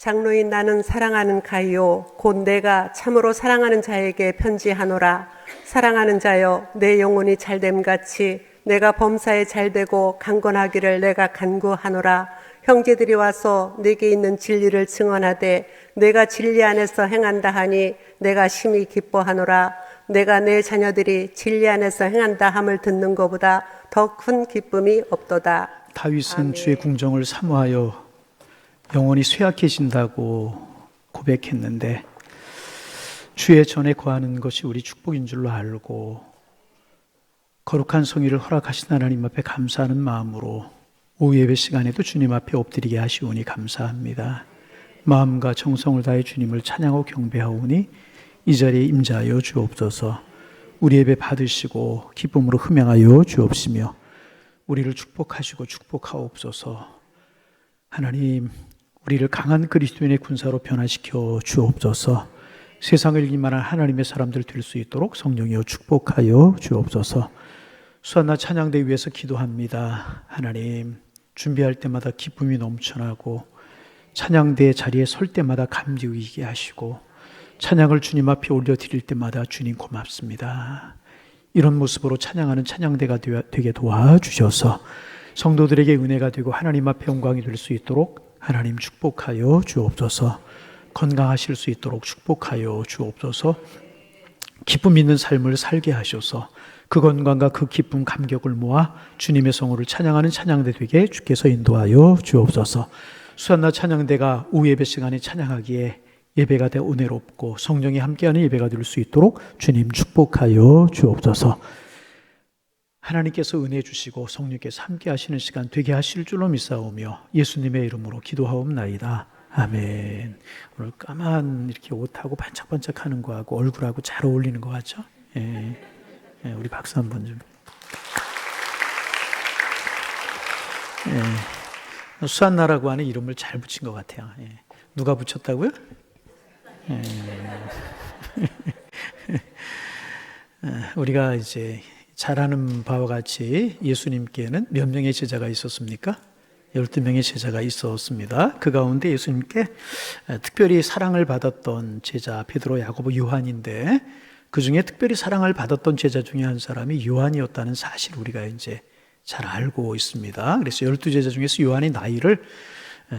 장로인 나는 사랑하는 가이오 곧 내가 참으로 사랑하는 자에게 편지하노라. 사랑하는 자여 내 영혼이 잘됨같이 내가 범사에 잘되고 강건하기를 내가 간구하노라. 형제들이 와서 내게 있는 진리를 증언하되 내가 진리 안에서 행한다 하니 내가 심히 기뻐하노라. 내가 내 자녀들이 진리 안에서 행한다 함을 듣는 것보다 더 큰 기쁨이 없도다. 다윗은 아멘. 주의 궁정을 사모하여 영혼이 쇠약해진다고 고백했는데, 주의 전에 거하는 것이 우리 축복인 줄로 알고 거룩한 성의를 허락하신 하나님 앞에 감사하는 마음으로 오후 예배 시간에도 주님 앞에 엎드리게 하시오니 감사합니다. 마음과 정성을 다해 주님을 찬양하고 경배하오니 이 자리에 임재하여 주옵소서. 우리 예배 받으시고 기쁨으로 흠양하여 주옵시며 우리를 축복하시고 축복하옵소서. 하나님, 우리를 강한 그리스도인의 군사로 변화시켜 주옵소서. 세상을 이기만한 하나님의 사람들 될 수 있도록 성령이여 축복하여 주옵소서. 수완나 찬양대 위에서 기도합니다. 하나님, 준비할 때마다 기쁨이 넘쳐나고 찬양대 자리에 설 때마다 감격이게 하시고 찬양을 주님 앞에 올려드릴 때마다 주님 고맙습니다. 이런 모습으로 찬양하는 찬양대가 되게 도와주셔서 성도들에게 은혜가 되고 하나님 앞에 영광이 될 수 있도록 하나님 축복하여 주옵소서. 건강하실 수 있도록 축복하여 주옵소서. 기쁨 있는 삶을 살게 하셔서 그 건강과 그 기쁨 감격을 모아 주님의 성호를 찬양하는 찬양대 되게 주께서 인도하여 주옵소서. 수완나 찬양대가 오후 예배 시간에 찬양하기에 예배가 되 은혜롭고 성령이 함께하는 예배가 될 수 있도록 주님 축복하여 주옵소서. 하나님께서 은혜 주시고 성령께서 함께 하시는 시간 되게 하실 줄로 믿사오며 예수님의 이름으로 기도하옵나이다. 아멘. 오늘 까만 이렇게 옷하고 반짝반짝하는 거하고 얼굴하고 잘 어울리는 것 같죠? 예. 예, 우리 박수 한번 좀. 예. 수완나라고 하는 이름을 잘 붙인 것 같아요. 예. 누가 붙였다고요? 예. 우리가 이제 잘 아는 바와 같이 예수님께는 몇 명의 제자가 있었습니까? 12명의 제자가 있었습니다. 그 가운데 예수님께 특별히 사랑을 받았던 제자 베드로, 야고보, 요한인데 그 중에 특별히 사랑을 받았던 제자 중에 한 사람이 요한이었다는 사실 우리가 이제 잘 알고 있습니다. 그래서 12제자 중에서 요한의 나이를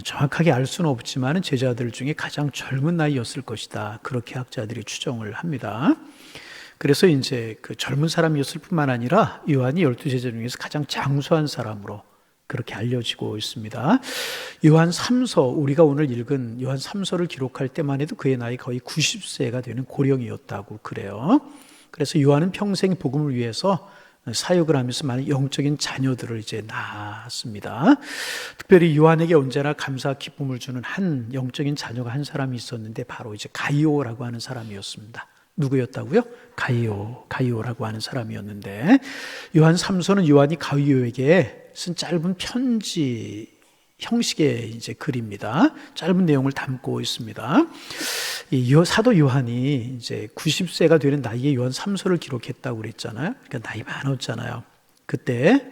정확하게 알 수는 없지만 제자들 중에 가장 젊은 나이였을 것이다. 그렇게 학자들이 추정을 합니다. 그래서 이제 그 젊은 사람이었을 뿐만 아니라 요한이 12제자 중에서 가장 장수한 사람으로 그렇게 알려지고 있습니다. 요한 3서, 우리가 오늘 읽은 요한 3서를 기록할 때만 해도 그의 나이 거의 90세가 되는 고령이었다고 그래요. 그래서 요한은 평생 복음을 위해서 사역을 하면서 많은 영적인 자녀들을 이제 낳았습니다. 특별히 요한에게 언제나 감사 기쁨을 주는 한 영적인 자녀가 한 사람이 있었는데 바로 이제 가이오라고 하는 사람이었습니다. 누구였다고요? 가이오라고 하는 사람이었는데 요한 3서는 요한이 가이오에게 쓴 짧은 편지 형식의 이제 글입니다. 짧은 내용을 담고 있습니다. 이 사도 요한이 이제 90세가 되는 나이에 요한 3서를 기록했다고 그랬잖아요. 그러니까 나이 많았잖아요. 그때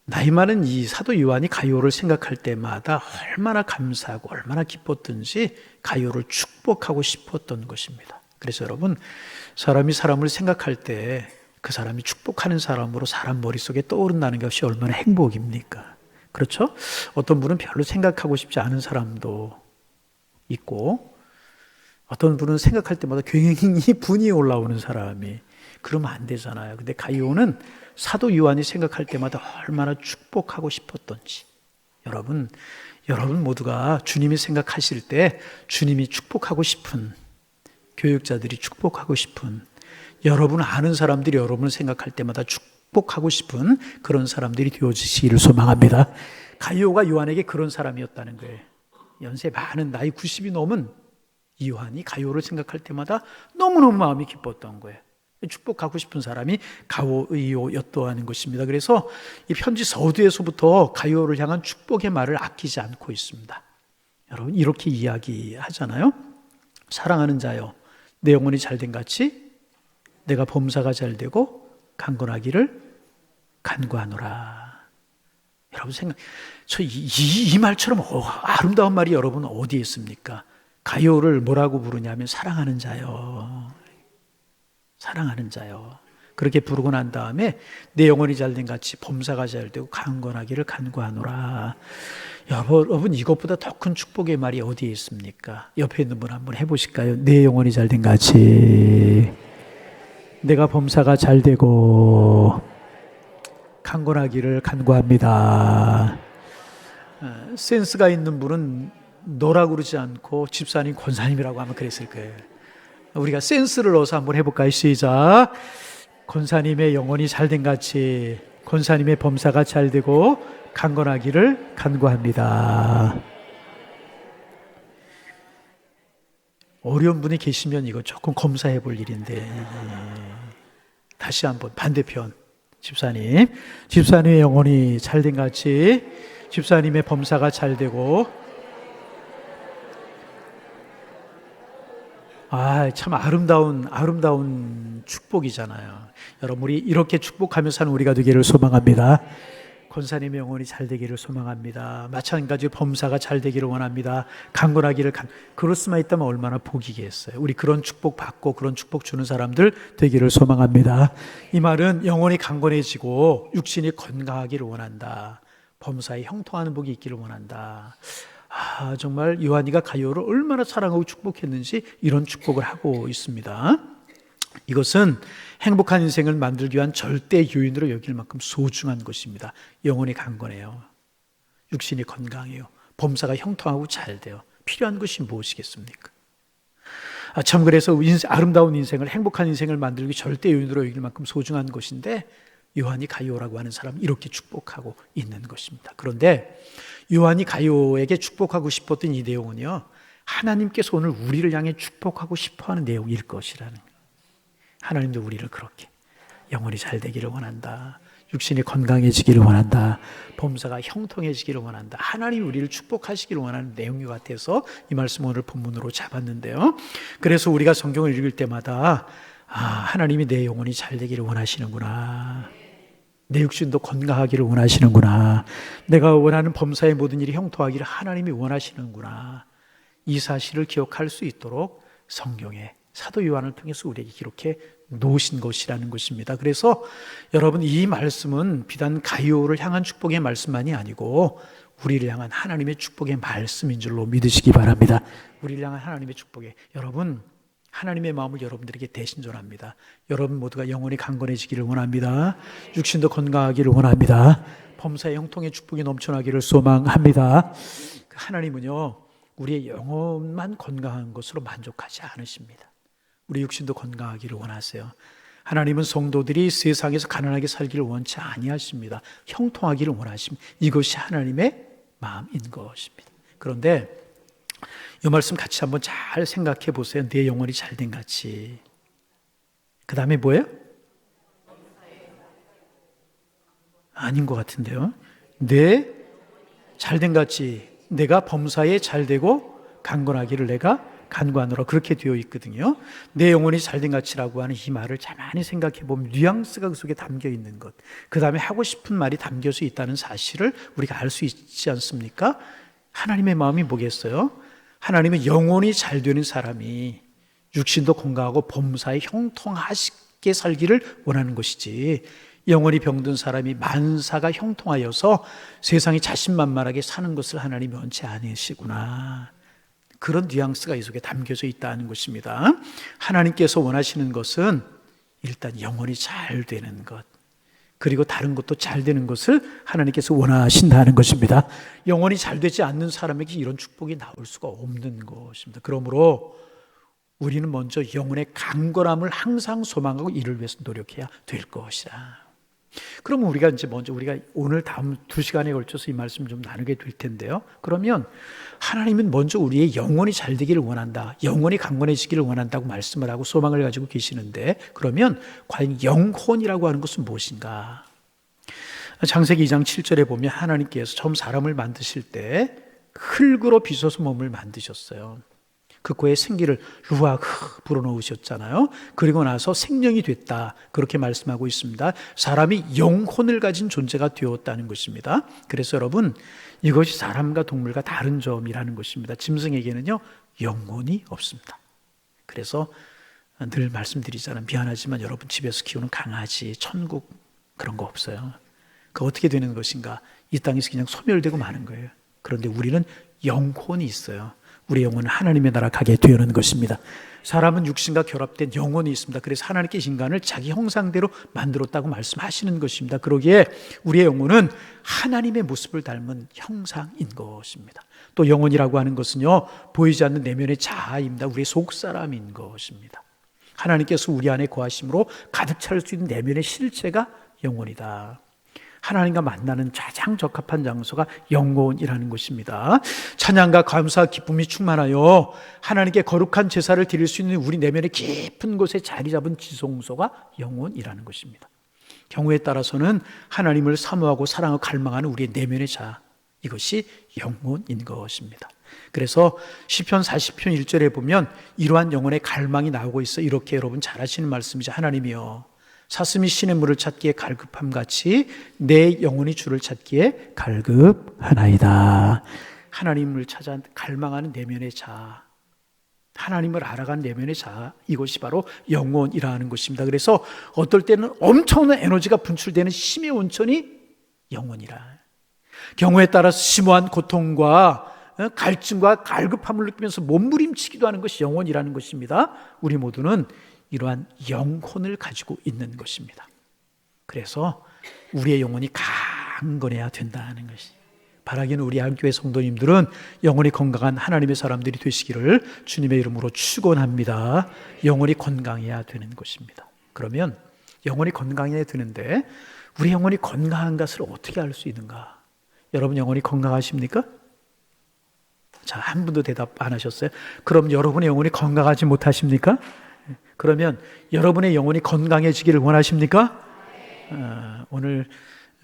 나이 많은 이 사도 요한이 가이오를 생각할 때마다 얼마나 감사하고 얼마나 기뻤던지 가이오를 축복하고 싶었던 것입니다. 그래서 여러분, 사람이 사람을 생각할 때 그 사람이 축복하는 사람으로 사람 머릿속에 떠오른다는 것이 얼마나 행복입니까? 그렇죠? 어떤 분은 별로 생각하고 싶지 않은 사람도 있고 어떤 분은 생각할 때마다 굉장히 분이 올라오는 사람이, 그러면 안 되잖아요. 근데 가이오는 사도 요한이 생각할 때마다 얼마나 축복하고 싶었던지. 여러분 모두가 주님이 생각하실 때 주님이 축복하고 싶은, 교육자들이 축복하고 싶은, 여러분 아는 사람들이 여러분을 생각할 때마다 축복하고 싶은 그런 사람들이 되어지시기를 소망합니다. 가이오가 요한에게 그런 사람이었다는 거예요. 연세 많은, 나이 90이 넘은 이 요한이 가이오를 생각할 때마다 너무너무 마음이 기뻤던 거예요. 축복하고 싶은 사람이 가이오였다는 것입니다. 그래서 이 편지 서두에서부터 가이오를 향한 축복의 말을 아끼지 않고 있습니다. 여러분 이렇게 이야기하잖아요. 사랑하는 자여, 내 영혼이 잘된 같이 내가 범사가 잘되고 강건하기를 간구하노라. 여러분 이 말처럼 아름다운 말이 여러분 어디에 있습니까? 가요를 뭐라고 부르냐면 사랑하는 자요. 사랑하는 자요. 그렇게 부르고 난 다음에 내 영혼이 잘된 같이 범사가 잘되고 강건하기를 간구하노라. 여러분 이것보다 더 큰 축복의 말이 어디에 있습니까? 옆에 있는 분 한번 해보실까요? 내 영혼이 잘된 같이 내가 범사가 잘되고 강건하기를 간구합니다. 센스가 있는 분은 너라고 그러지 않고 집사님, 권사님이라고 하면 그랬을 거예요. 우리가 센스를 넣어서 한번 해볼까요? 시작. 권사님의 영혼이 잘된 같이 권사님의 범사가 잘되고 강건하기를 간구합니다. 어려운 분이 계시면 이거 조금 검사해 볼 일인데, 다시 한번 반대편. 집사님의 영혼이 잘된 같이 집사님의 범사가 잘되고, 참 아름다운 축복이잖아요. 여러분, 우리 이렇게 축복하며 사는 우리가 되기를 소망합니다. 권사님의 영혼이 잘 되기를 소망합니다. 마찬가지로 범사가 잘 되기를 원합니다. 강건하기를 그럴 수만 있다면 얼마나 복이겠어요. 우리 그런 축복 받고 그런 축복 주는 사람들 되기를 소망합니다. 이 말은 영혼이 강건해지고 육신이 건강하기를 원한다. 범사에 형통하는 복이 있기를 원한다. 정말 요한이가 가요를 얼마나 사랑하고 축복했는지 이런 축복을 하고 있습니다. 이것은 행복한 인생을 만들기 위한 절대 요인으로 여길 만큼 소중한 것입니다. 영혼이 강건해요. 육신이 건강해요. 범사가 형통하고 잘 돼요. 필요한 것이 무엇이겠습니까? 참 그래서 아름다운 인생을, 행복한 인생을 만들기 절대 요인으로 여길 만큼 소중한 것인데 요한이 가요라고 하는 사람은 이렇게 축복하고 있는 것입니다. 그런데 요한이 가요에게 축복하고 싶었던 이 내용은요, 하나님께서 오늘 우리를 향해 축복하고 싶어하는 내용일 것이라는 거예요. 하나님도 우리를 그렇게 영혼이 잘 되기를 원한다. 육신이 건강해지기를 원한다. 범사가 형통해지기를 원한다. 하나님이 우리를 축복하시기를 원하는 내용 같아서 이 말씀 오늘 본문으로 잡았는데요. 그래서 우리가 성경을 읽을 때마다 하나님이 내 영혼이 잘 되기를 원하시는구나. 내 육신도 건강하기를 원하시는구나. 내가 원하는 범사의 모든 일이 형통하기를 하나님이 원하시는구나. 이 사실을 기억할 수 있도록 성경에 사도 요한을 통해서 우리에게 기록해 놓으신 것이라는 것입니다. 그래서 여러분, 이 말씀은 비단 가요를 향한 축복의 말씀만이 아니고 우리를 향한 하나님의 축복의 말씀인 줄로 믿으시기 바랍니다. 우리를 향한 하나님의 축복에, 여러분, 하나님의 마음을 여러분들에게 대신 전합니다. 여러분 모두가 영혼이 강건해지기를 원합니다. 육신도 건강하기를 원합니다. 범사의 형통의 축복이 넘쳐나기를 소망합니다. 하나님은요, 우리의 영혼만 건강한 것으로 만족하지 않으십니다. 우리 육신도 건강하기를 원하세요. 하나님은 성도들이 세상에서 가난하게 살기를 원치 아니하십니다. 형통하기를 원하십니다. 이것이 하나님의 마음인 것입니다. 그런데 이 말씀 같이 한번 잘 생각해 보세요. 내 영혼이 잘된 같이. 그 다음에 뭐예요? 아닌 것 같은데요. 내 잘된 같이 내가 범사에 잘되고 강건하기를 내가 간구하노라, 그렇게 되어 있거든요. 내 영혼이 잘된 같이라고 하는 이 말을 가만히 생각해 보면 뉘앙스가 그 속에 담겨 있는 것, 그 다음에 하고 싶은 말이 담겨져 있다는 사실을 우리가 알 수 있지 않습니까? 하나님의 마음이 뭐겠어요? 하나님은 영혼이 잘 되는 사람이 육신도 건강하고 범사에 형통하게 살기를 원하는 것이지, 영혼이 병든 사람이 만사가 형통하여서 세상에 자신만만하게 사는 것을 하나님이 원치 않으시구나. 그런 뉘앙스가 이 속에 담겨져 있다는 것입니다. 하나님께서 원하시는 것은 일단 영혼이 잘 되는 것, 그리고 다른 것도 잘 되는 것을 하나님께서 원하신다는 것입니다. 영혼이 잘 되지 않는 사람에게 이런 축복이 나올 수가 없는 것입니다. 그러므로 우리는 먼저 영혼의 강건함을 항상 소망하고 이를 위해서 노력해야 될 것이다. 그러면 우리가 오늘 다음 2시간에 걸쳐서 이 말씀 좀 나누게 될 텐데요. 그러면 하나님은 먼저 우리의 영혼이 잘 되기를 원한다, 영혼이 강건해지기를 원한다고 말씀을 하고 소망을 가지고 계시는데, 그러면 과연 영혼이라고 하는 것은 무엇인가? 창세기 2장 7절에 보면 하나님께서 처음 사람을 만드실 때 흙으로 빚어서 몸을 만드셨어요. 그 코에 생기를 루아흐 불어넣으셨잖아요. 그리고 나서 생명이 됐다. 그렇게 말씀하고 있습니다. 사람이 영혼을 가진 존재가 되었다는 것입니다. 그래서 여러분, 이것이 사람과 동물과 다른 점이라는 것입니다. 짐승에게는요, 영혼이 없습니다. 그래서 늘 말씀드리잖아요. 미안하지만 여러분 집에서 키우는 강아지, 천국 그런 거 없어요. 그 어떻게 되는 것인가? 이 땅에서 그냥 소멸되고 마는 거예요. 그런데 우리는 영혼이 있어요. 우리 영혼은 하나님의 나라 가게 되는 것입니다. 사람은 육신과 결합된 영혼이 있습니다. 그래서 하나님께서 인간을 자기 형상대로 만들었다고 말씀하시는 것입니다. 그러기에 우리의 영혼은 하나님의 모습을 닮은 형상인 것입니다. 또 영혼이라고 하는 것은요, 보이지 않는 내면의 자아입니다. 우리의 속사람인 것입니다. 하나님께서 우리 안에 거하심으로 가득 찰 수 있는 내면의 실체가 영혼이다. 하나님과 만나는 가장 적합한 장소가 영혼이라는 것입니다. 찬양과 감사, 기쁨이 충만하여 하나님께 거룩한 제사를 드릴 수 있는 우리 내면의 깊은 곳에 자리 잡은 지성소가 영혼이라는 것입니다. 경우에 따라서는 하나님을 사모하고 사랑하고 갈망하는 우리의 내면의 자아, 이것이 영혼인 것입니다. 그래서 시편 40편 1절에 보면 이러한 영혼의 갈망이 나오고 있어. 이렇게 여러분 잘 아시는 말씀이죠. 하나님이여, 사슴이 신의 물을 찾기에 갈급함 같이 내 영혼이 주를 찾기에 갈급하나이다. 하나님을 찾아 갈망하는 내면의 자아, 하나님을 알아가는 내면의 자아, 이것이 바로 영혼이라는 것입니다. 그래서 어떨 때는 엄청난 에너지가 분출되는 힘의 온천이 영혼이라. 경우에 따라서 심오한 고통과 갈증과 갈급함을 느끼면서 몸부림치기도 하는 것이 영혼이라는 것입니다. 우리 모두는 이러한 영혼을 가지고 있는 것입니다. 그래서 우리의 영혼이 강건해야 된다는 것이, 바라기는 우리 한교회 성도님들은 영혼이 건강한 하나님의 사람들이 되시기를 주님의 이름으로 축원합니다. 영혼이 건강해야 되는 것입니다. 그러면 영혼이 건강해야 되는데 우리 영혼이 건강한 것을 어떻게 알 수 있는가? 여러분 영혼이 건강하십니까? 자, 한 분도 대답 안 하셨어요. 그럼 여러분의 영혼이 건강하지 못하십니까? 그러면 여러분의 영혼이 건강해지기를 원하십니까? 오늘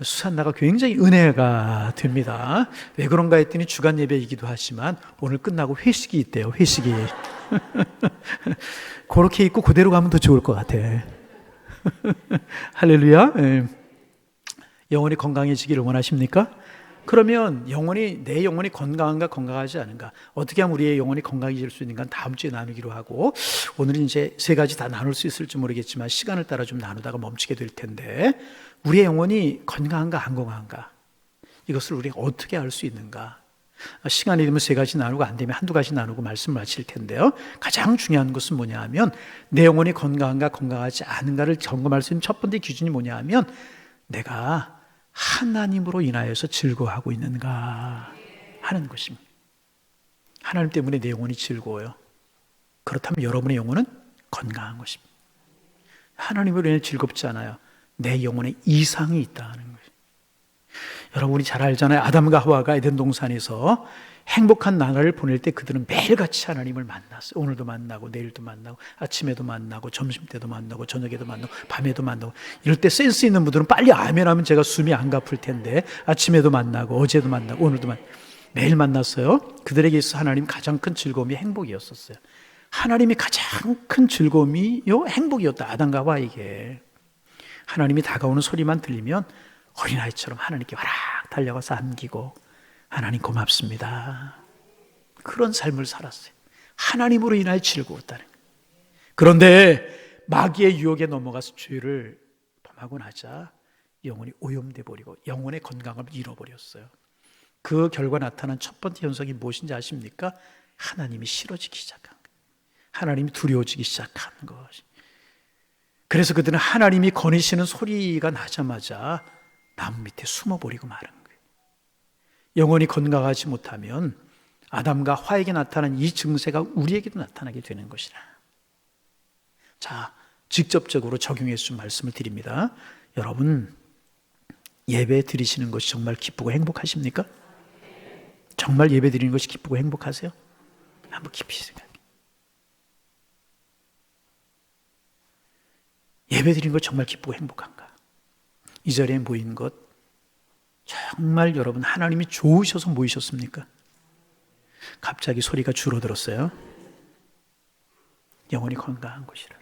수산나가 굉장히 은혜가 됩니다. 왜 그런가 했더니 주간 예배이기도 하지만 오늘 끝나고 회식이 있대요. 회식이. 그렇게 입고 그대로 가면 더 좋을 것 같아. 할렐루야. 영혼이 건강해지기를 원하십니까? 그러면 내 영혼이 건강한가 건강하지 않은가, 어떻게 하면 우리의 영혼이 건강해질 수 있는가 다음 주에 나누기로 하고, 오늘은 이제 세 가지 다 나눌 수 있을지 모르겠지만 시간을 따라 좀 나누다가 멈추게 될 텐데, 우리의 영혼이 건강한가 안 건강한가, 이것을 우리가 어떻게 알 수 있는가. 시간이 되면 세 가지 나누고 안 되면 한두 가지 나누고 말씀을 마칠 텐데요, 가장 중요한 것은 뭐냐 하면 내 영혼이 건강한가 건강하지 않은가를 점검할 수 있는 첫 번째 기준이 뭐냐 하면 내가 하나님으로 인하여서 즐거워하고 있는가 하는 것입니다. 하나님 때문에 내 영혼이 즐거워요. 그렇다면 여러분의 영혼은 건강한 것입니다. 하나님으로 인해 즐겁지 않아요. 내 영혼에 이상이 있다는 거예요. 여러분이 잘 알잖아요. 아담과 하와가 에덴 동산에서 행복한 나날을 보낼 때 그들은 매일같이 하나님을 만났어요. 오늘도 만나고 내일도 만나고 아침에도 만나고 점심때도 만나고 저녁에도 만나고 밤에도 만나고. 이럴 때 센스 있는 분들은 빨리 아멘하면 제가 숨이 안 가쁠 텐데, 아침에도 만나고 어제도 만나고 오늘도 만나고 매일 만났어요. 그들에게 있어 하나님 가장 큰 즐거움이 행복이었었어요. 하나님이 가장 큰 즐거움이요 행복이었다. 아담과 하와에게 하나님이 다가오는 소리만 들리면 어린아이처럼 하나님께 와락 달려가서 안기고 하나님 고맙습니다. 그런 삶을 살았어요. 하나님으로 인하여 즐거웠다는 거예요. 그런데 마귀의 유혹에 넘어가서 죄를 범하고 나자 영혼이 오염돼 버리고 영혼의 건강을 잃어버렸어요. 그 결과 나타난 첫 번째 현상이 무엇인지 아십니까? 하나님이 싫어지기 시작한 거예요. 하나님이 두려워지기 시작한 것이. 그래서 그들은 하나님이 거니시는 소리가 나자마자 나무 밑에 숨어버리고 마는 거예요. 영혼이 건강하지 못하면 아담과 하와에게 나타난 이 증세가 우리에게도 나타나게 되는 것이라. 자, 직접적으로 적용해서 좀 말씀을 드립니다. 여러분, 예배 드리시는 것이 정말 기쁘고 행복하십니까? 정말 예배 드리는 것이 기쁘고 행복하세요? 한번 깊이 생각해요. 예배 드리는 것 정말 기쁘고 행복한가? 이 자리에 모인 것 정말 여러분 하나님이 좋으셔서 모이셨습니까? 갑자기 소리가 줄어들었어요. 영혼이 건강한 곳이라.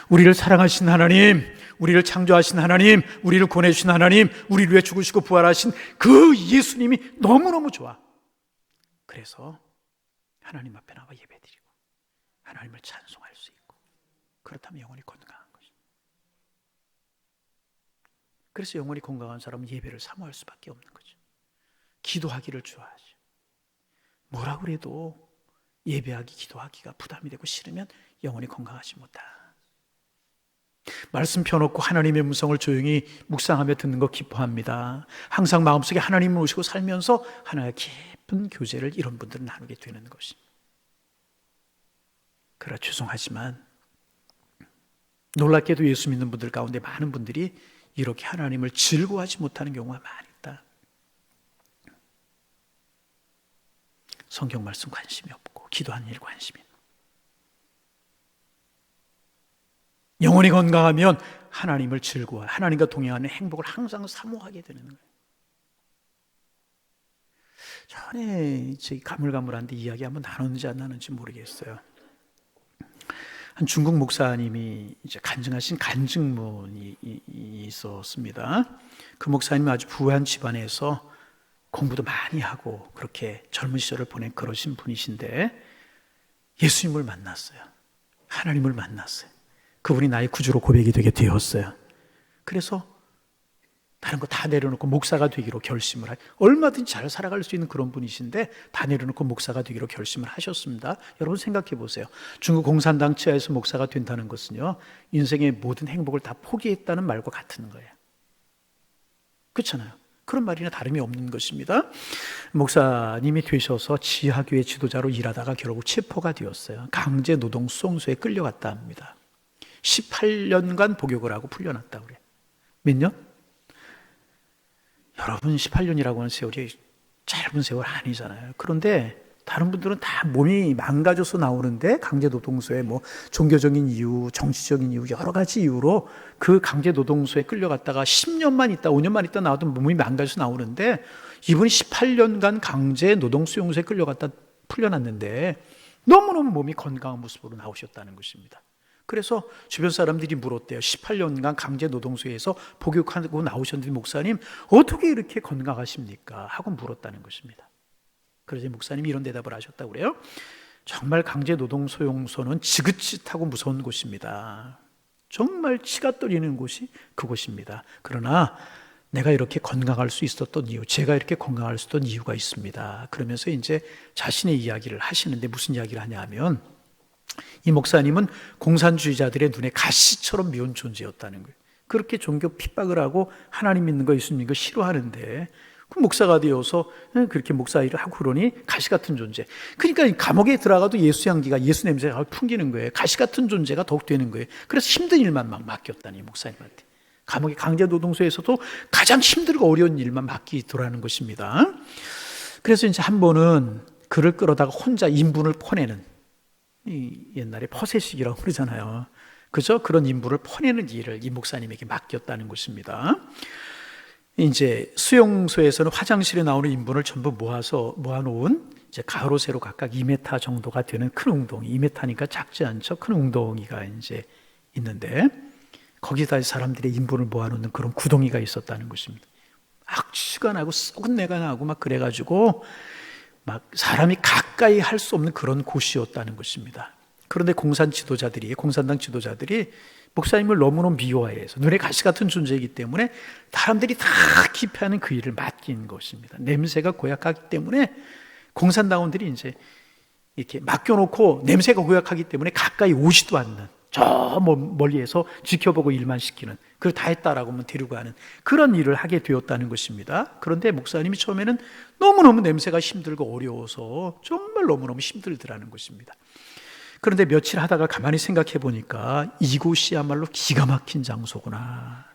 우리를 사랑하신 하나님, 우리를 창조하신 하나님, 우리를 구원해주신 하나님, 우리를 위해 죽으시고 부활하신 그 예수님이 너무너무 좋아. 그래서 하나님 앞에 나와 예배드리고 하나님을 찬송할 수 있고, 그렇다면 영혼이 건강한 것입니다. 그래서 영혼이 건강한 사람은 예배를 사모할 수밖에 없는 거죠. 기도하기를 좋아하죠. 뭐라 그래도 예배하기, 기도하기가 부담이 되고 싫으면 영혼이 건강하지 못하. 말씀 펴놓고 하나님의 음성을 조용히 묵상하며 듣는 거 기뻐합니다. 항상 마음속에 하나님을 모시고 살면서 하나의 깊은 교제를 이런 분들은 나누게 되는 것입니다. 그러나 죄송하지만 놀랍게도 예수 믿는 분들 가운데 많은 분들이 이렇게 하나님을 즐거워하지 못하는 경우가 많이 있다. 성경 말씀 관심이 없고 기도하는 일 관심이 없고, 영혼이 건강하면 하나님을 즐거워, 하나님과 동행하는 행복을 항상 사모하게 되는 거예요. 전에 가물가물한데 이야기 한번 나눴는지 안 나눴는지 모르겠어요. 한 중국 목사님이 이제 간증하신 간증문이 있었습니다. 그 목사님은 아주 부한 집안에서 공부도 많이 하고 그렇게 젊은 시절을 보낸 그러신 분이신데 예수님을 만났어요. 하나님을 만났어요. 그분이 나의 구주로 고백이 되게 되었어요. 그래서 다른 거 다 내려놓고 목사가 되기로 결심을 얼마든지 잘 살아갈 수 있는 그런 분이신데 다 내려놓고 목사가 되기로 결심을 하셨습니다. 여러분 생각해 보세요. 중국 공산당 치하에서 목사가 된다는 것은요, 인생의 모든 행복을 다 포기했다는 말과 같은 거예요. 그렇잖아요. 그런 말이나 다름이 없는 것입니다. 목사님이 되셔서 지하교회 지도자로 일하다가 결국 체포가 되었어요. 강제 노동 수용소에 끌려갔다 합니다. 18년간 복역을 하고 풀려났다고 그래요. 몇 년? 여러분 18년이라고 하는 세월이 짧은 세월 아니잖아요. 그런데 다른 분들은 다 몸이 망가져서 나오는데 강제노동소에 뭐 종교적인 이유, 정치적인 이유, 여러 가지 이유로 그 강제노동소에 끌려갔다가 10년만 있다, 5년만 있다 나와도 몸이 망가져서 나오는데 이분이 18년간 강제노동수용소에 끌려갔다 풀려났는데 너무너무 몸이 건강한 모습으로 나오셨다는 것입니다. 그래서 주변 사람들이 물었대요. 18년간 강제노동소에서 복역하고 나오셨는데 목사님 어떻게 이렇게 건강하십니까? 하고 물었다는 것입니다. 그래서 목사님이 이런 대답을 하셨다고 그래요. 정말 강제노동소용소는 지긋지긋하고 무서운 곳입니다. 정말 치가 떨리는 곳이 그곳입니다. 그러나 내가 이렇게 건강할 수 있었던 이유, 제가 이렇게 건강할 수 있었던 이유가 있습니다. 그러면서 이제 자신의 이야기를 하시는데 무슨 이야기를 하냐면 이 목사님은 공산주의자들의 눈에 가시처럼 미운 존재였다는 거예요. 그렇게 종교 핍박을 하고 하나님 믿는 거, 예수 믿는 거 싫어하는데 그 목사가 되어서 그렇게 목사 일을 하고 그러니 가시 같은 존재. 그러니까 감옥에 들어가도 예수 향기가, 예수 냄새가 풍기는 거예요. 가시 같은 존재가 더욱 되는 거예요. 그래서 힘든 일만 막 맡겼다니 목사님한테. 감옥의 강제노동소에서도 가장 힘들고 어려운 일만 맡기더라는 것입니다. 그래서 이제 한 번은 그를 끌어다가 혼자 인분을 퍼내는, 옛날에 퍼세식이라고 그러잖아요. 그죠? 그런 인분을 퍼내는 일을 이 목사님에게 맡겼다는 것입니다. 이제 수용소에서는 화장실에 나오는 인분을 전부 모아놓은 이제 가로 세로 각각 2m 정도가 되는 큰 웅덩이, 2m니까 작지 않죠? 큰 웅덩이가 이제 있는데 거기다 사람들의 인분을 모아놓는 그런 구덩이가 있었다는 것입니다. 악취가 나고 썩은 내가 나고 막 그래가지고 막 사람이 가까이 할 수 없는 그런 곳이었다는 것입니다. 그런데 공산당 지도자들이 목사님을 너무너무 미워해서 눈에 가시 같은 존재이기 때문에 사람들이 다 기피하는 그 일을 맡긴 것입니다. 냄새가 고약하기 때문에 공산당원들이 이제 이렇게 맡겨놓고 냄새가 고약하기 때문에 가까이 오지도 않는, 저 멀리에서 지켜보고 일만 시키는, 그걸 다 했다라고 하면 데리고 가는 그런 일을 하게 되었다는 것입니다. 그런데 목사님이 처음에는 너무너무 냄새가 힘들고 어려워서 정말 너무너무 힘들더라는 것입니다. 그런데 며칠 하다가 가만히 생각해 보니까 이곳이야말로 기가 막힌 장소구나.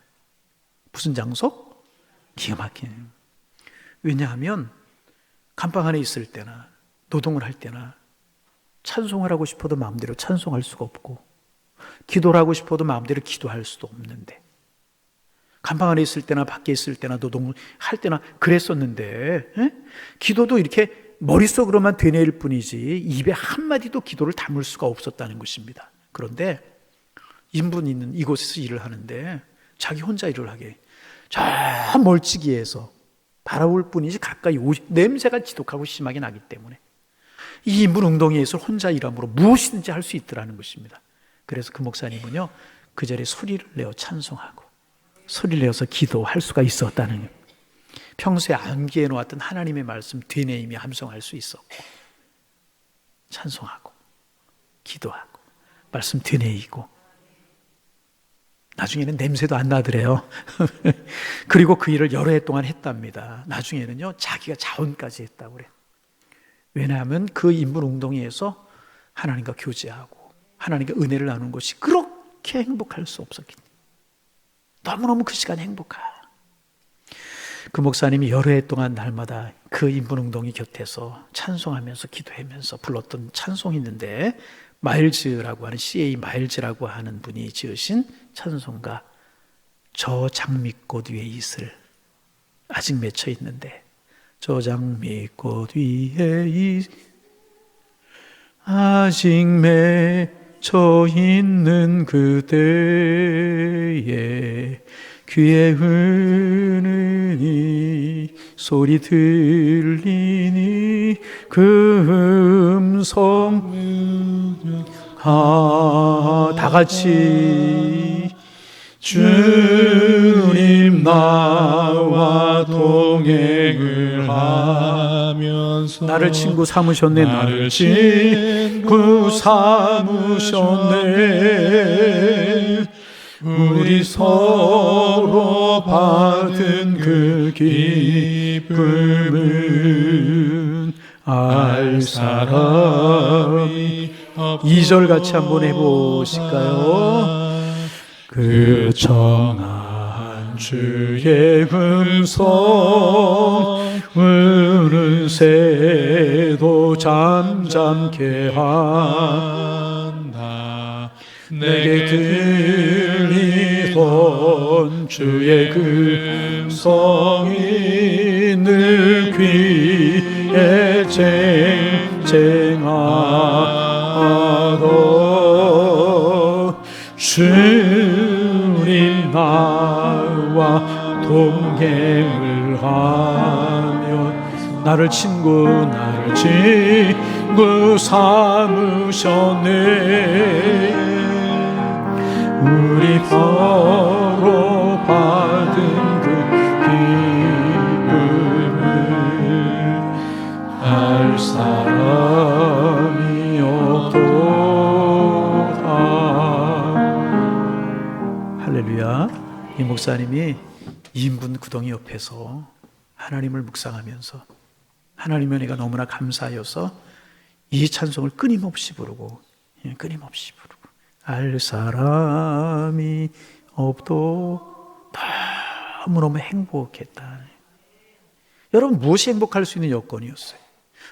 무슨 장소? 기가 막힌. 왜냐하면 감방 안에 있을 때나 노동을 할 때나 찬송을 하고 싶어도 마음대로 찬송할 수가 없고 기도를 하고 싶어도 마음대로 기도할 수도 없는데, 감방 안에 있을 때나 밖에 있을 때나 노동을 할 때나 그랬었는데, 기도도 이렇게 머릿속으로만 되뇌일 뿐이지 입에 한마디도 기도를 담을 수가 없었다는 것입니다. 그런데 인분 있는 이곳에서 일을 하는데 자기 혼자 일을 하게 저 멀찍이에서 바라볼 뿐이지 가까이 냄새가 지독하고 심하게 나기 때문에 이 인분 웅덩이에서 혼자 일함으로 무엇이든지 할 수 있더라는 것입니다. 그래서 그 목사님은요, 그 자리에 소리를 내어 찬송하고 소리를 내어서 기도할 수가 있었다는 거예요. 평소에 암기해 놓았던 하나님의 말씀 되뇌이며 함성할 수 있었고, 찬송하고 기도하고 말씀 되뇌이고, 나중에는 냄새도 안 나더래요. 그리고 그 일을 여러 해 동안 했답니다. 나중에는요, 자기가 자원까지 했다고 그래요. 왜냐하면 그 인분 웅덩이에서 하나님과 교제하고 하나님과 은혜를 나누는 것이 그렇게 행복할 수 없었기 때문에 너무너무 그 시간이 행복한, 그 목사님이 여러 해 동안 날마다 그 인분 웅덩이 곁에서 찬송하면서 기도하면서 불렀던 찬송이 있는데, 마일즈라고 하는 CA 마일즈라고 하는 분이 지으신 찬송가, 저 장미꽃 위에 이슬 아직 맺혀 있는데, 저 장미꽃 위에 아직 맺혀 있는 그대의 귀에 흐르니 소리 들리니 그 음성 다 같이 주님 나와 동행을 하면서 나를 친구 삼으셨네, 나를 친구 삼으셨네, 우리 서로 받은 그 기쁨은 알 사람이 2절 같이 한번 해보실까요? 그 정한 주의 음성은 새도 잠잠케 한다. 내게 들리던 주의 음성이 늘 귀에 쟁쟁하던 주님 나와 동행을 하면 나를 친구 삼으셨네, 우리 서로 받은 그 기쁨을 알 사람이 없도다. 할렐루야. 이 목사님이 인분 구덩이 옆에서 하나님을 묵상하면서 하나님의 은혜가 너무나 감사하여서 이 찬송을 끊임없이 부르고 알 사람이 없도 너무너무 행복했다. 여러분, 무엇이 행복할 수 있는 여건이었어요?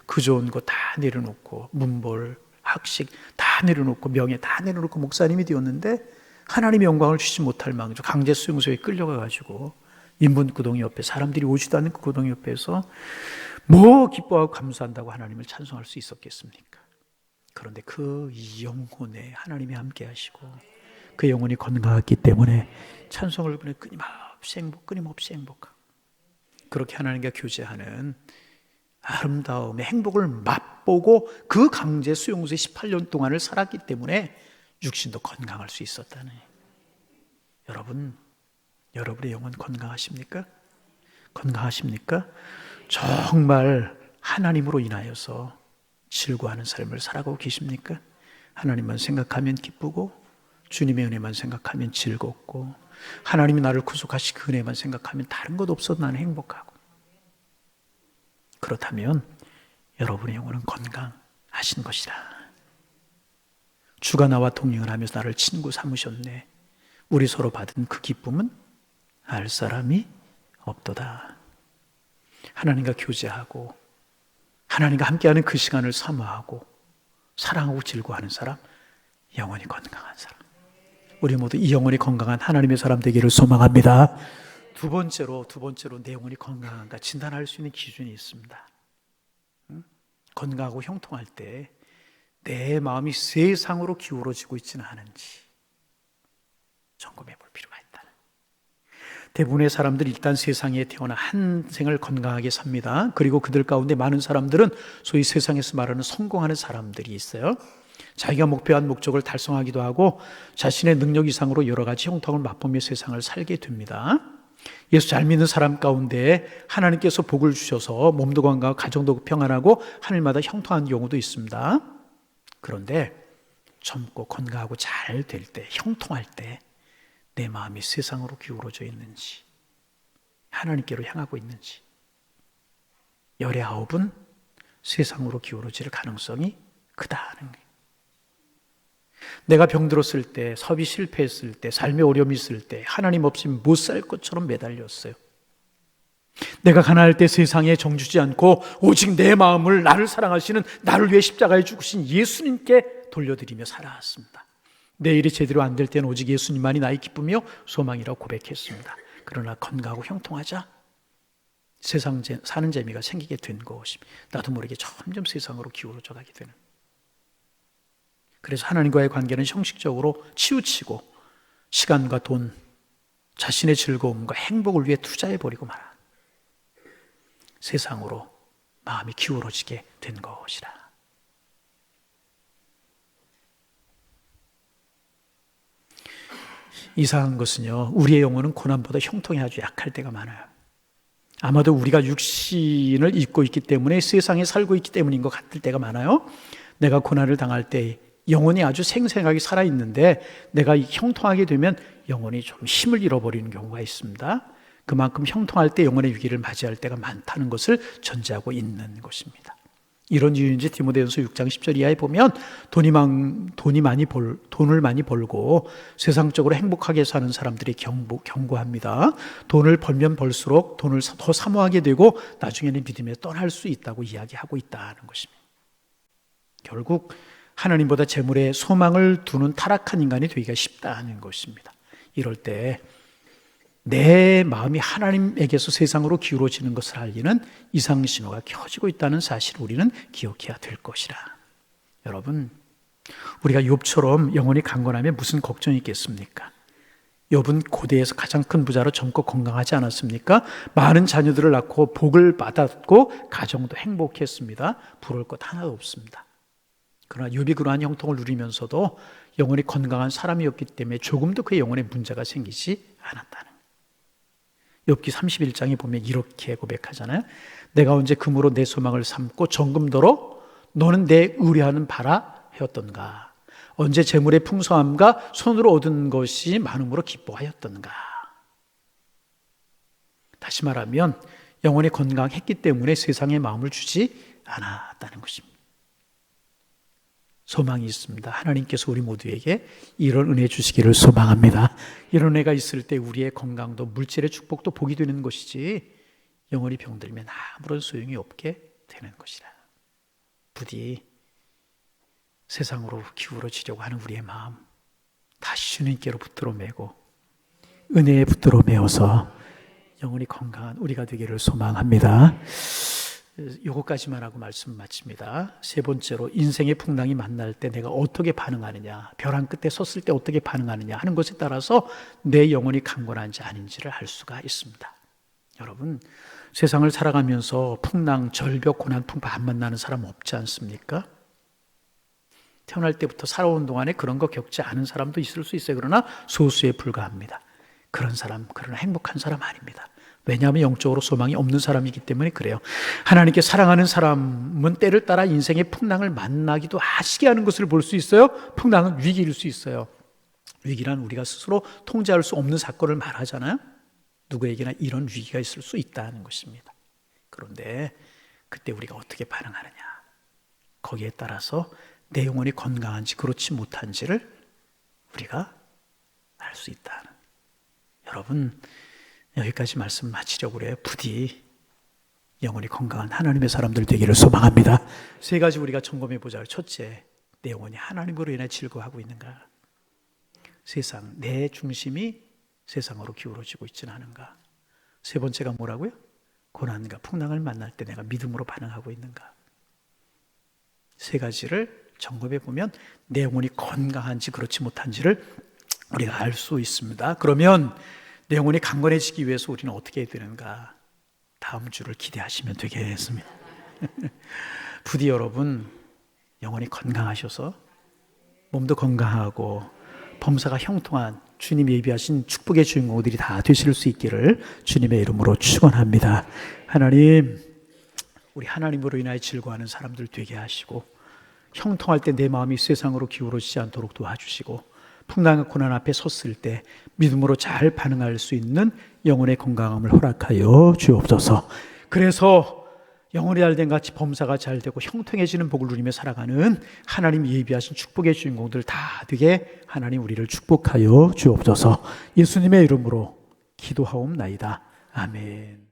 그 좋은 거 다 내려놓고, 문벌, 학식 다 내려놓고, 명예 다 내려놓고 목사님이 되었는데 하나님의 영광을 주지 못할 망정 강제 수용소에 끌려가가지고 인분 구덩이 옆에, 사람들이 오지도 않는 그 구덩이 옆에서 뭐 기뻐하고 감사한다고 하나님을 찬송할 수 있었겠습니까? 그런데 그 영혼에 하나님이 함께 하시고 그 영혼이 건강했기 때문에 찬송을 부르며 끊임없이 행복하고, 그렇게 하나님과 교제하는 아름다움의 행복을 맛보고 그 강제 수용소에 18년 동안을 살았기 때문에 육신도 건강할 수 있었다는. 여러분의 영혼 건강하십니까? 정말 하나님으로 인하여서 즐거워하는 삶을 살아가고 계십니까? 하나님만 생각하면 기쁘고 주님의 은혜만 생각하면 즐겁고 하나님이 나를 구속하시 그 은혜만 생각하면 다른 것 없어도 나는 행복하고, 그렇다면 여러분의 영혼은 건강하신 것이다. 주가 나와 동행을 하면서 나를 친구 삼으셨네, 우리 서로 받은 그 기쁨은 알 사람이 없도다. 하나님과 교제하고 하나님과 함께하는 그 시간을 사모하고 사랑하고 즐거워하는 사람, 영혼이 건강한 사람. 우리 모두 이 영혼이 건강한 하나님의 사람 되기를 소망합니다. 두 번째로 내 영혼이 건강한가 진단할 수 있는 기준이 있습니다. 건강하고 형통할 때 내 마음이 세상으로 기울어지고 있지는 않은지 점검해 볼 필요가 있다. 대부분의 사람들이 일단 세상에 태어나 한 생을 건강하게 삽니다. 그리고 그들 가운데 많은 사람들은 소위 세상에서 말하는 성공하는 사람들이 있어요. 자기가 목표한 목적을 달성하기도 하고 자신의 능력 이상으로 여러 가지 형통을 맛보며 세상을 살게 됩니다. 예수 잘 믿는 사람 가운데 하나님께서 복을 주셔서 몸도 건강하고 가정도 평안하고 하늘마다 형통한 경우도 있습니다. 그런데 젊고 건강하고 잘 될 때, 형통할 때 내 마음이 세상으로 기울어져 있는지, 하나님께로 향하고 있는지, 열의 9은 세상으로 기울어질 가능성이 크다는 거예요. 내가 병들었을 때, 사업이 실패했을 때, 삶에 어려움이 있을 때 하나님 없이 못 살 것처럼 매달렸어요. 내가 가난할 때 세상에 정주지 않고 오직 내 마음을, 나를 사랑하시는, 나를 위해 십자가에 죽으신 예수님께 돌려드리며 살아왔습니다. 내 일이 제대로 안 될 때는 오직 예수님만이 나의 기쁨이요 소망이라고 고백했습니다. 그러나 건강하고 형통하자 세상 사는 재미가 생기게 된 것이 나도 모르게 점점 세상으로 기울어져 가게 되는. 그래서 하나님과의 관계는 형식적으로 치우치고 시간과 돈, 자신의 즐거움과 행복을 위해 투자해버리고 말아 세상으로 마음이 기울어지게 된 것이라. 이상한 것은요, 우리의 영혼은 고난보다 형통에 아주 약할 때가 많아요. 아마도 우리가 육신을 입고 있기 때문에 세상에 살고 있기 때문인 것 같을 때가 많아요. 내가 고난을 당할 때 영혼이 아주 생생하게 살아있는데 내가 형통하게 되면 영혼이 좀 힘을 잃어버리는 경우가 있습니다. 그만큼 형통할 때 영혼의 위기를 맞이할 때가 많다는 것을 전제하고 있는 것입니다. 이런 이유인지 디모데전서 6장 10절 이하에 보면 돈을 많이 벌고 세상적으로 행복하게 사는 사람들이 경고합니다. 돈을 벌면 벌수록 돈을 더 사모하게 되고 나중에는 믿음에 떠날 수 있다고 이야기하고 있다는 것입니다. 결국 하나님보다 재물에 소망을 두는 타락한 인간이 되기가 쉽다는 것입니다. 이럴 때 내 마음이 하나님에게서 세상으로 기울어지는 것을 알리는 이상신호가 켜지고 있다는 사실을 우리는 기억해야 될 것이라. 여러분, 우리가 욥처럼 영혼이 강건하면 무슨 걱정이 있겠습니까? 욥은 고대에서 가장 큰 부자로 젊고 건강하지 않았습니까? 많은 자녀들을 낳고 복을 받았고 가정도 행복했습니다. 부러울 것 하나도 없습니다. 그러나 욥이 그러한 형통을 누리면서도 영혼이 건강한 사람이었기 때문에 조금도 그의 영혼에 문제가 생기지 않았다는. 욥기 31장에 보면 이렇게 고백하잖아요. 내가 언제 금으로 내 소망을 삼고 정금도로 너는 내 의뢰하는 바라 하였던가. 언제 재물의 풍성함과 손으로 얻은 것이 많음으로 기뻐하였던가. 다시 말하면 영혼이 건강했기 때문에 세상에 마음을 주지 않았다는 것입니다. 소망이 있습니다. 하나님께서 우리 모두에게 이런 은혜 주시기를 소망합니다. 이런 은혜가 있을 때 우리의 건강도 물질의 축복도 복이 되는 것이지 영원히 병들면 아무런 소용이 없게 되는 것이라. 부디 세상으로 기울어지려고 하는 우리의 마음 다시 주님께로 붙들어 매고 은혜에 붙들어 매어서 영원히 건강한 우리가 되기를 소망합니다. 요거까지만 하고 말씀 마칩니다. 세 번째로 인생의 풍랑이 만날 때 내가 어떻게 반응하느냐, 벼랑 끝에 섰을 때 어떻게 반응하느냐 하는 것에 따라서 내 영혼이 강건한지 아닌지를 알 수가 있습니다. 여러분, 세상을 살아가면서 풍랑, 절벽, 고난, 풍파 안 만나는 사람 없지 않습니까? 태어날 때부터 살아온 동안에 그런 거 겪지 않은 사람도 있을 수 있어요. 그러나 소수에 불과합니다. 그런 사람, 그런 행복한 사람 아닙니다. 왜냐하면 영적으로 소망이 없는 사람이기 때문에 그래요. 하나님께 사랑하는 사람은 때를 따라 인생의 풍랑을 만나기도 하시게 하는 것을 볼 수 있어요. 풍랑은 위기일 수 있어요. 위기란 우리가 스스로 통제할 수 없는 사건을 말하잖아요. 누구에게나 이런 위기가 있을 수 있다는 것입니다. 그런데 그때 우리가 어떻게 반응하느냐, 거기에 따라서 내 영혼이 건강한지 그렇지 못한지를 우리가 알 수 있다는. 여러분, 여기까지 말씀 마치려고 그래요. 부디 영혼이 건강한 하나님의 사람들 되기를 소망합니다. 세 가지 우리가 점검해 보자. 첫째, 내 영혼이 하나님으로 인해 즐거워하고 있는가? 세상, 내 중심이 세상으로 기울어지고 있지는 않은가? 세 번째가 뭐라고요? 고난과 풍랑을 만날 때 내가 믿음으로 반응하고 있는가? 세 가지를 점검해 보면 내 영혼이 건강한지 그렇지 못한지를 우리가 알 수 있습니다. 그러면 내 영혼이 강건해지기 위해서 우리는 어떻게 해야 되는가? 다음 주를 기대하시면 되겠습니다. 부디 여러분 영혼이 건강하셔서 몸도 건강하고 범사가 형통한 주님 예비하신 축복의 주인공들이 다 되실 수 있기를 주님의 이름으로 축원합니다. 하나님, 우리 하나님으로 인하여 즐거워하는 사람들 되게 하시고 형통할 때 내 마음이 세상으로 기울어지지 않도록 도와주시고 풍랑과 고난 앞에 섰을 때 믿음으로 잘 반응할 수 있는 영혼의 건강함을 허락하여 주옵소서. 그래서 영혼이 잘된 같이 범사가 잘 되고 형통해지는 복을 누리며 살아가는 하나님 예비하신 축복의 주인공들 다 되게 하나님 우리를 축복하여 주옵소서. 예수님의 이름으로 기도하옵나이다. 아멘.